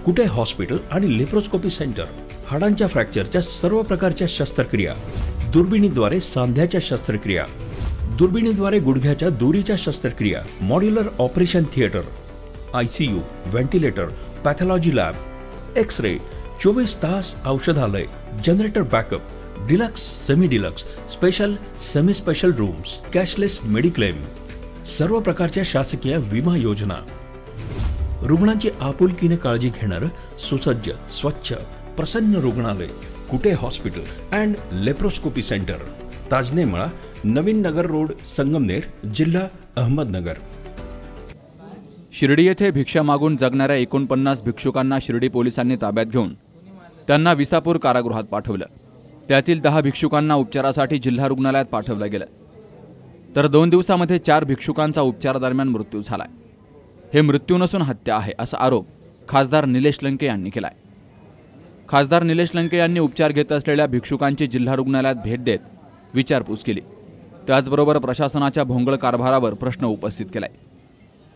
कुटे hospital आणि laparoscopy centre, हाडांच्या फ्रॅक्चरच्या सर्व प्रकारच्या शस्त्रक्रिया, दुर्बिणीद्वारे सांध्याच्या शस्त्रक्रिया, दुर्बिणीद्वारे गुडघ्याच्या दोरीच्या शस्त्रक्रिया, modular operation theatre, ICU, ventilator, pathology lab, X-ray, 24 तास औषधालय, generator backup, deluxe, semi deluxe, special, semi special rooms, cashless mediclaim, सर्व प्रकारच्या शासकीय विमा योजना, रुग्णांची आपुलकीने काळजी घेणारं सुसज्ज, स्वच्छ, प्रसन्न रुग्णालय, Kute hospital and laparoscopy centre, Tajne मळा, नवीन नगर रोड, संगमनेर, जिल्हा अहमदनगर। शिर्डी येथे भिक्षा मागून जगणाऱ्या 49 भिक्षुकांना शिर्डी पोलिसांनी ताब्यात घेऊन त्यांना विसापूर कारागृहात पाठवलं। त्यातील 10 भिक्षुकांना उपचारासाठी जिल्हा रुग्णालयात पाठवलं गेलं, तर 2 दिवसांमध्ये 4 भिक्षुकांचा उपचारादरम्यान मृत्यू झालाय। हे मृत्यू नसून हत्या आहे असा आरोप खासदार निलेश लंके यांनी केलाय। खासदार निलेश लंके यांनी उपचार घेत असलेल्या भिक्षुकांची जिल्हा रुग्णालयात भेट देत विचारपूस केली। त्याचबरोबर प्रशासनाच्या भोंगळ कारभारावर प्रश्न उपस्थित केलाय।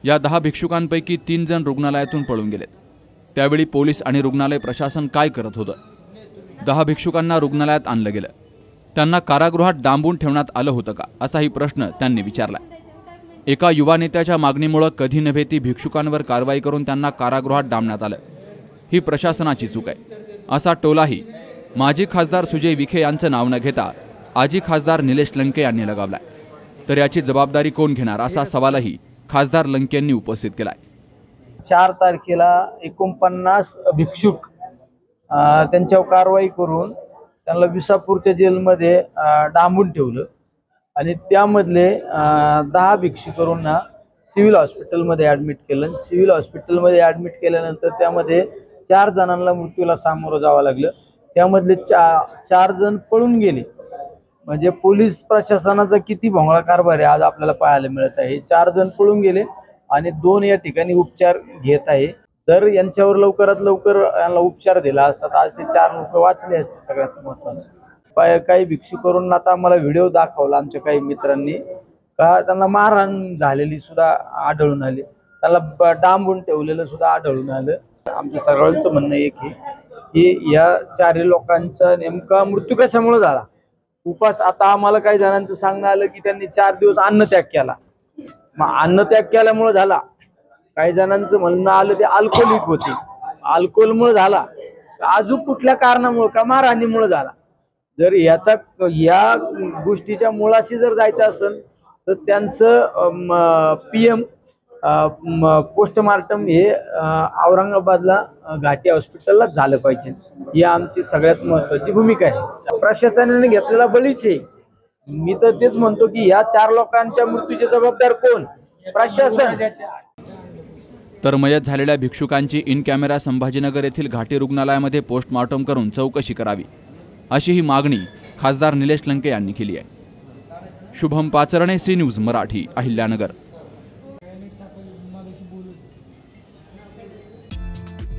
या 10 भिक्षुकांपैकी 3 जण रुग्णालयातून पळून गेलेत। त्यावेळी पोलीस आणि रुग्णालय प्रशासन काय करत होतं? 10 भिक्षुकांना रुग्णालयात आणलं गेलं, त्यांना कारागृहात डांबून ठेवण्यात आलं होतं का, असाही प्रश्न त्यांनी विचारला। एका युवा नेत्याच्या मागणीमुळे कधी नव्हे ती भिक्षुकांवर कारवाई करून त्यांना कारागृहात डांबण्यात आलं, ही प्रशासनाची चूक आहे असा टोलाही माजी खासदार सुजय विखे यांचं नाव न घेता आजी खासदार निलेश लंके यांनी लगावलाय। तर याची जबाबदारी कोण घेणार असा सवालही खासदार लंके यांनी उपस्थित केलाय। 4 तारखेला 49 भिक्षुक त्यांच्यावर कारवाई करून त्यांना विसापूरच्या जेलमध्ये डांबून ठेवलं आणि त्यामधले 10 भिक्षुकांना सिव्हिल हॉस्पिटलमध्ये ॲडमिट केलं। सिव्हिल हॉस्पिटलमध्ये ॲडमिट केल्यानंतर त्यामध्ये 4 जणांना मृत्यूला सामोरं जावं लागलं। त्यामधले 4 जण पळून गेले। म्हणजे पोलीस प्रशासनाचा किती भोंगळा कारभार आहे आज आपल्याला पाहायला मिळत आहे। 4 जण पळून गेले आणि 2 या ठिकाणी उपचार घेत आहे। जर यांच्यावर लवकरात लवकर यांना उपचार दिला असता तर आज ते 4 लोक वाचले असते। सगळ्यात महत्त्वाचं काही भिक्षुकांना आता आम्हाला व्हिडिओ दाखवला आमच्या काही मित्रांनी का त्यांना मारहाण झालेली सुद्धा आढळून आली, त्याला डांबून ठेवलेलं सुद्धा आढळून आलं। आमच्या सगळ्यांचं म्हणणं एक आहे की या 4 लोकांचा नेमका मृत्यू कशामुळे झाला? उपास। आता आम्हाला काही जणांचं सांगणं आलं की त्यांनी 4 दिवस अन्नत्याग केला, मग अन्नत्याग केल्यामुळे झाला। काही जणांचं म्हणणं आलं ते अल्कोहोलिक होते, अल्कोहोलमुळे झाला, अजून कुठल्या कारणामुळे का मारहाणीमुळे झाला। जर या गोष्टीच्या मुळाशी जर जायचं असेल तर त्यांचं PM पोस्टमार्टम हे औरंगाबादला घाटी हॉस्पिटलला झालं पाहिजे, ही आमची सगळ्यात महत्त्वाची भूमिका आहे। प्रशासनाने घेतलेला बळीच आहे। मी तर तेच म्हणतो की या 4 लोकांच्या मृत्यूचे जबाबदार कोण? प्रशासन। तर मयत झालेल्या भिक्षुकांची इन कॅमेरा संभाजीनगर येथील घाटी रुग्णालयामध्ये पोस्टमार्टम करून चौकशी करावी, अशी ही मागणी खासदार निलेश लंके यांनी केली आहे। Shubham Pacharne, C News Marathi, Ahilyanagar.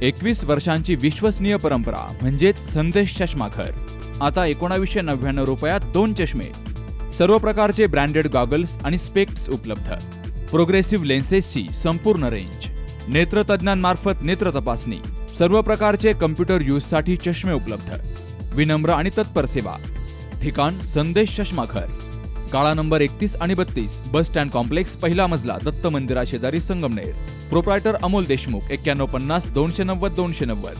21 वर्षांची विश्वसनीय परंपरा म्हणजेच संदेश चष्माघर। आता 1999 रुपयात 2 चष्मे, सर्व प्रकारचे ब्रँडेड गॉगल्स आणि स्पेक्ट्स उपलब्ध, प्रोग्रेसिव्ह लेन्सेसची संपूर्ण रेंज, नेत्रतज्ञांमार्फत नेत्र तपासणी, सर्व प्रकारचे कम्प्युटर यूजसाठी चष्मे उपलब्ध, विनम्र आणि तत्पर सेवा। ठिकाण संदेश चष्माघर, गाळा नंबर 31 आणि 32, बस स्टँड कॉम्प्लेक्स, पहिला मजला, दत्त मंदिरा शेजारी, संगमनेर। प्रोप्रायटर अमोल देशमुख, 9150 290 290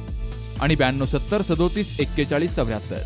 आणि 9270 37 41 74।